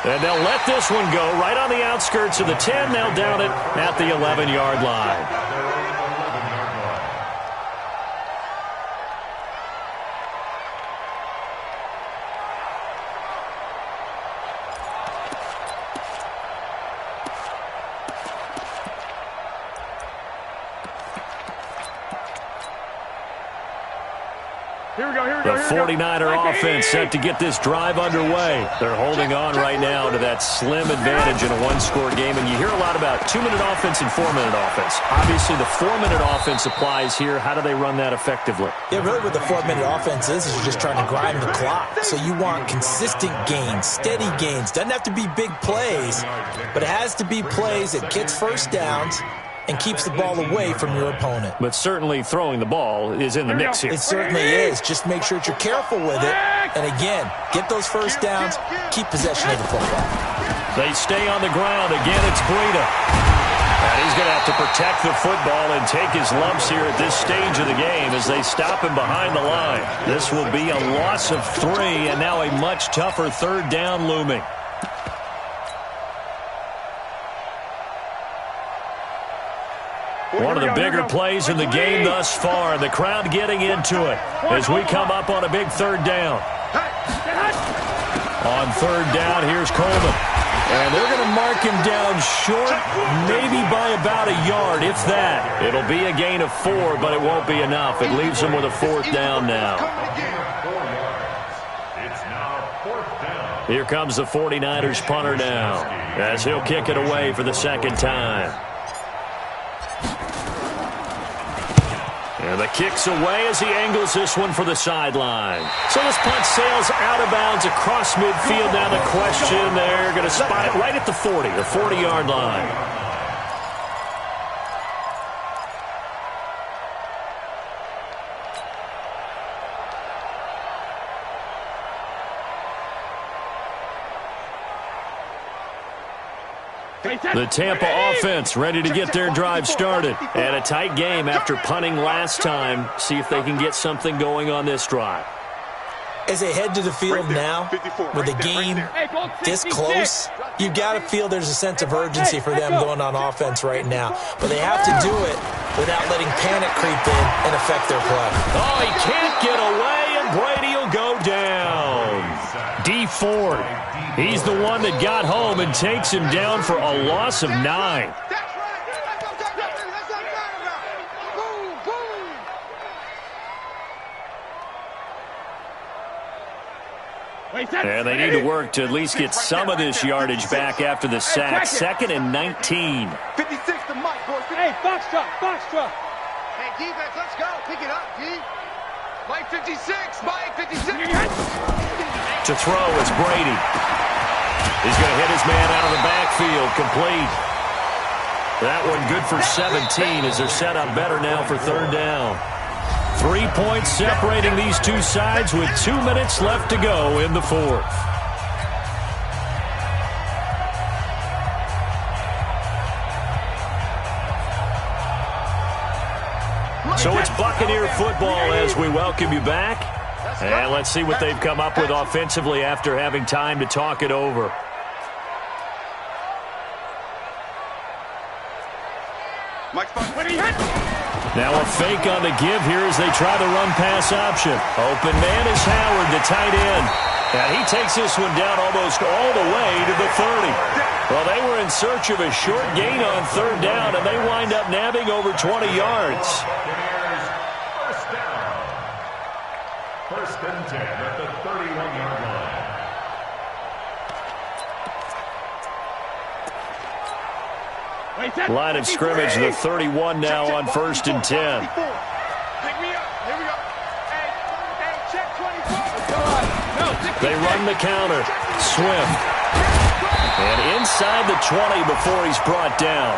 And they'll let this one go right on the outskirts of the 10. They'll down it at the 11-yard line. The 49er offense set to get this drive underway. They're holding on right now to that slim advantage in a one-score game. And you hear a lot about 2-minute offense and 4-minute offense. Obviously, the 4-minute offense applies here. How do they run that effectively? Yeah, really what the 4-minute offense is you're just trying to grind the clock. So you want consistent gains, steady gains. Doesn't have to be big plays, but it has to be plays that gets first downs and keeps the ball away from your opponent. But certainly throwing the ball is in the mix here. It certainly is. Just make sure that you're careful with it. And again, get those first downs, keep possession of the football. They stay on the ground. Again, it's Breida. And he's going to have to protect the football and take his lumps here at this stage of the game as they stop him behind the line. This will be a loss of 3, and now a much tougher 3rd down looming. One of the bigger plays in the game thus far. The crowd getting into it as we come up on a big 3rd down. On 3rd down, here's Coleman. And they're going to mark him down short, maybe by about a yard, if that. It'll be a gain of 4, but it won't be enough. It leaves him with a 4th down now. It's now 4th down. Here comes the 49ers punter now as he'll kick it away for the 2nd time. And the kick's away as he angles this one for the sideline. So this punt sails out of bounds across midfield. Now the question, they're going to spot it right at the 40, the 40-yard line. The Tampa offense ready to get their drive started. And a tight game after punting last time. See if they can get something going on this drive. As they head to the field now, with the game this close, you've got to feel there's a sense of urgency for them going on offense right now. But they have to do it without letting panic creep in and affect their play. Oh, he can't get away, and Brady will go down. D Ford, he's the one that got home and takes him down for a loss of 9. And they need to work to at least get some of this yardage back after the sack. 2nd and 19. 56 to Mike, boys. Hey, box truck. Hey, defense, let's go. Pick it up, D. Mike 56, Mike 56. To throw is Brady. He's going to hit his man out of the backfield, complete. That one good for 17 as they're set up better now for 3rd down. 3 points separating these two sides with 2 minutes left to go in the fourth. So it's Buccaneer football as we welcome you back. And let's see what they've come up with offensively after having time to talk it over. Now a fake on the give here as they try the run-pass option. Open man is Howard, the tight end. And he takes this one down almost all the way to the 30. Well, they were in search of a short gain on third down, and they wind up nabbing over 20 yards. First down. First and 10 at the 31-yard line. Line of scrimmage, the 31 now on first and 10. Pick me up. Here we go. Hey, check 24. They run the counter. Swift. And inside the 20 before he's brought down.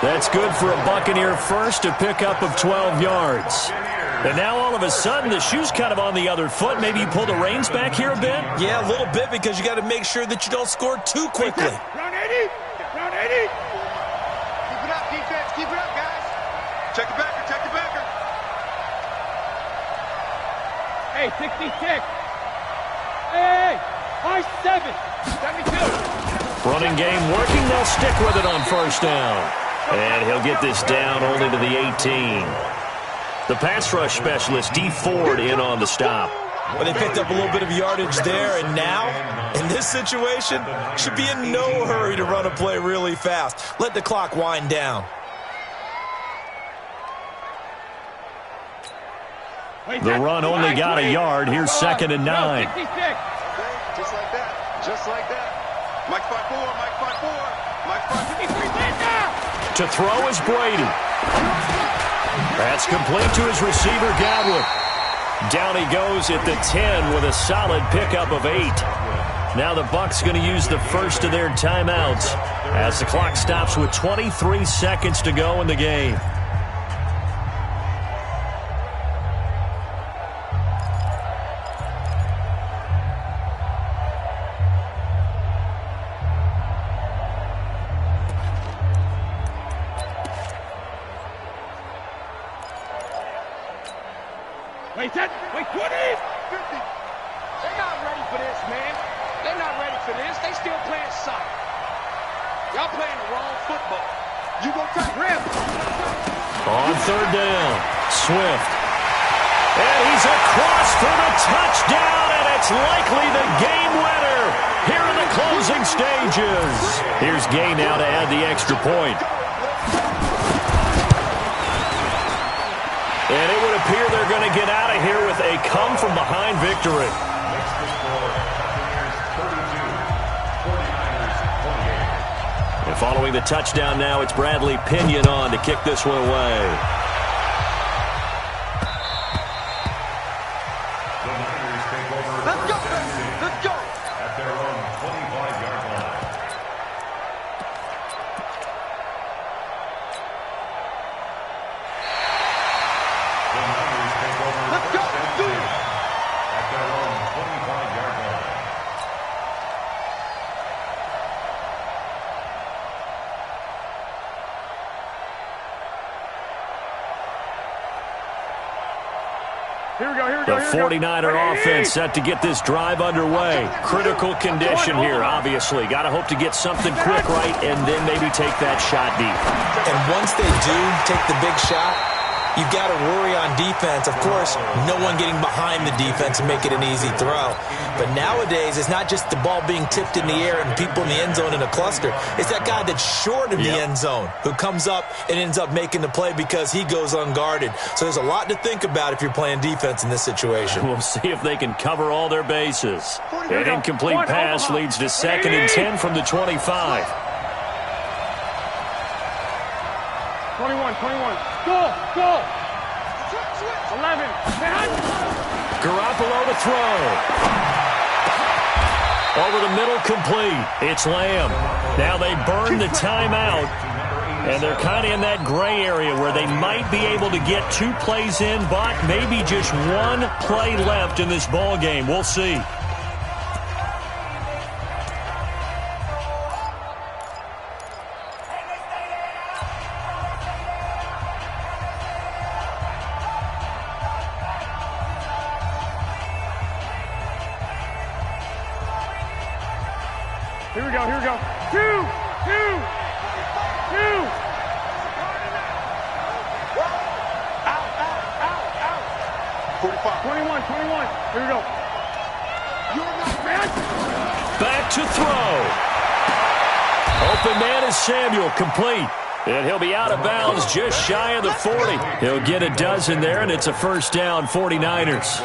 That's good for a Buccaneer first, a pickup of 12 yards. And now all of a sudden the shoe's kind of on the other foot. Maybe you pull the reins back here a bit? Yeah, a little bit because you got to make sure that you don't score too quickly. Round 80. Round 80. Keep it up, defense. Keep it up, guys. Check the backer. Check the backer. Hey, 66. Hey, high 7. 72. Running game working. They'll stick with it on first down. And he'll get this down only to the 18. The pass rush specialist, D. Ford, in on the stop. Well, they picked up a little bit of yardage there, and now, in this situation, should be in no hurry to run a play really fast. Let the clock wind down. The run only got a yard. Here's second and 9. Just like that. Just like that. Mike 5-4. Mike 5-4. Mike 5-4. To throw is Brady. That's complete to his receiver, Godwin. Down he goes at the 10 with a solid pickup of 8. Now the Bucs going to use the first of their timeouts as the clock stops with 23 seconds to go in the game. Wait, 20! 50! They're not ready for this, man. They're not ready for this. They still playing soccer. Y'all playing the wrong football. You go touch rim. On third down, Swift. And he's across for the touchdown, and it's likely the game winner here in the closing stages. Here's Gay now to add the extra point. And it would appear they're going to get out of here with a come-from-behind victory. Makes the score Buccaneers 32, 49ers 28. And following the touchdown now, it's Bradley Pinion on to kick this one away. The Niners take over. Let's go! Let's go! At their own 25-yard line. Let's go! Do it! At their own 25-yard line. Here we go, here we go, The here we go. 49er offense set to get this drive underway. Critical condition here, obviously. Got to hope to get something quick right and then maybe take that shot deep. And once they do take the big shot, you've got to worry on defense. Of course, no one getting behind the defense and make it an easy throw. But nowadays, it's not just the ball being tipped in the air and people in the end zone in a cluster. It's that guy that's short of the end zone who comes up and ends up making the play because he goes unguarded. So there's a lot to think about if you're playing defense in this situation. We'll see if they can cover all their bases. An incomplete pass leads to second and 10 from the 25. 21. Go! 11. Garoppolo to throw. Over the middle, complete. It's Lamb. Now they burn the timeout. And they're kind of in that gray area where they might be able to get 2 plays in, but maybe just 1 play left in this ball game. We'll see. Here we go, here we go. 2, 2, 2. 45. 21, 21. Here we go. You're not man. Back to throw. Open man is Samuel, complete. And he'll be out of bounds just shy of the 40. He'll get a dozen there, and it's a first down, 49ers.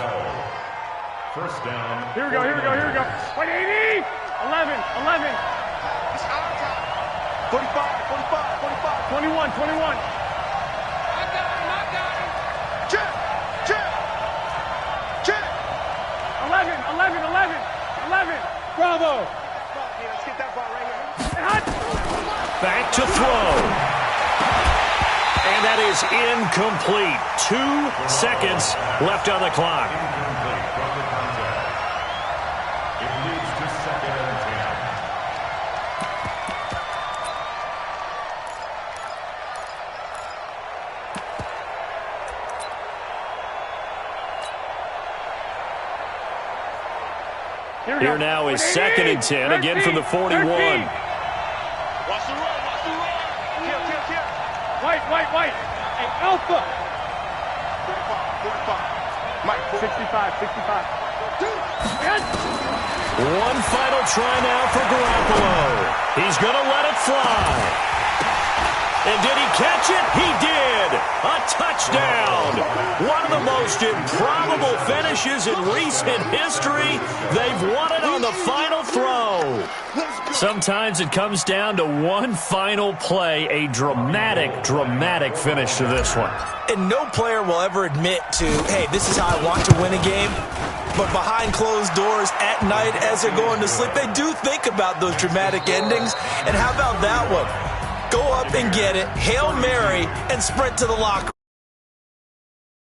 First down. Here we go, here we go, here we go. Wait, 80. 11, 11. 45, 45, 45. 21, 21. I got him. Check, check, check. 11, 11, 11, 11. Bravo. Let's get that ball right here. Back to throw. And that is incomplete. 2 seconds left on the clock. Incomplete from the contact. It leads to 2nd and 10. Here now is 2nd and 10, again from the 41. Watch the run, watch the run. Kill. White. Hey, Alpha. 45. Mike, 65. 1 final try now for Garoppolo. He's going to let it fly. And did he catch it? He did. A touchdown. One of the most improbable finishes in recent history. They've won it on the final throw. Sometimes it comes down to 1 final play, a dramatic finish to this one. And no player will ever admit to, hey, this is how I want to win a game. But behind closed doors at night as they're going to sleep, they do think about those dramatic endings. And how about that one? Go up and get it, Hail Mary, and sprint to the locker room.